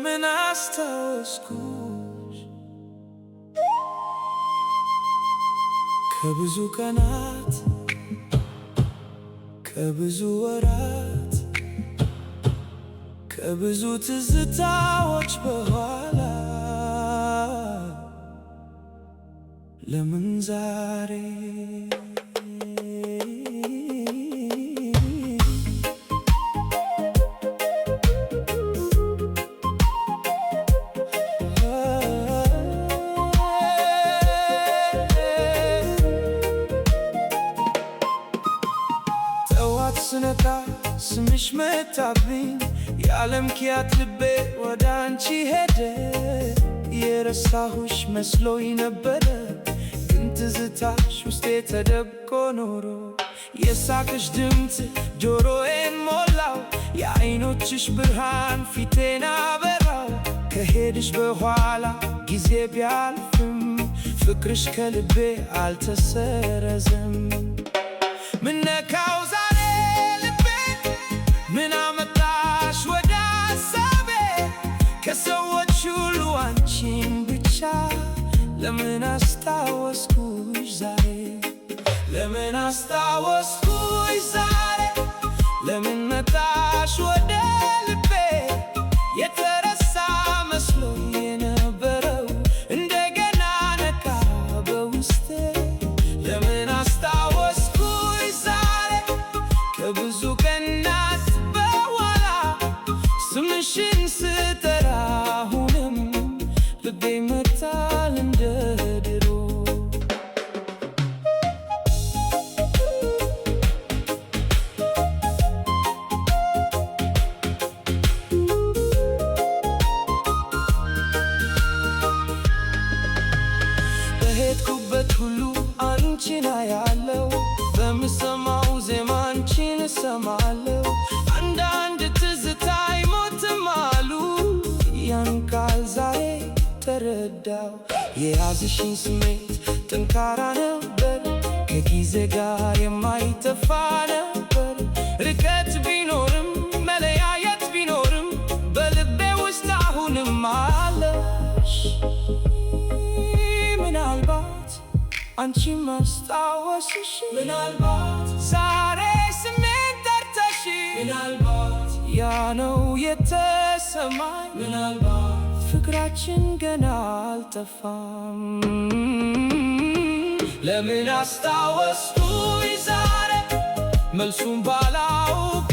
ለምን አስታወስኩሽ ከብዙ ቀናት ከብዙ ወራት ከብዙ ትዝታዎች በኋላ ለምን ዛሬ ስነቃ ስምሽ መታብኝ የዓለም ኪያት ልቤ ወደ አንቺ ሄደ የረሳሁሽ መስሎኝ ነበረ ግን ትዝታሽ ውስጤ ተደብቆ ኖሮ የሳቅሽ ድምፅ ጆሮዬን ሞላው የዓይኖችሽ ብርሃን ፊቴን አበራው ከሄድሽ በኋላ ጊዜ ቢያልፍም ፍቅርሽ ከልቤ አልተሰረዘም ምነካው ምን አመጣሽ ወደ ሐሳቤ ከሰዎች ሁሉ አንቺን ብቻ ለምን አስታወስኩሽ ዛሬ ለምን አስታወስኩሽ ዛሬ ለምን መጣሽ ወደ ልቤ የተረሳ መስሎኝ የነበረው እንደገና ነካ በውስጤ ለምን አስታወስኩሽ ዛሬ ከብዙ ቀናት ስምሽን ስጠራ አሁንም ልቤ መታል እንደ ድሮ በሄድኩበት ሁሉ አንቺን አያለው በምሰማው ዜማ አንቺን እሰማለው አንዳንድ ትዝታ ዛሬ ተረዳው የያዝሽኝ ስሜት ጠንካራ ነበር ከጊዜ ጋር የማይጠፋ ነበር ርቀት ቢኖርም መለያየት ቢኖርም በልቤ ውስጥ አሁንም አለሽ ምናልባት አንቺ ማስታወስሽ ምናልባት ዛሬ ስሜት ጠርተሽ ምናልባት ያ ነው የተሰማኝ ምናልባት ፍቅራችን ገና አልጠፋም ለምን አስታወስኩሽ ዛሬ መልሱን ባላውቅ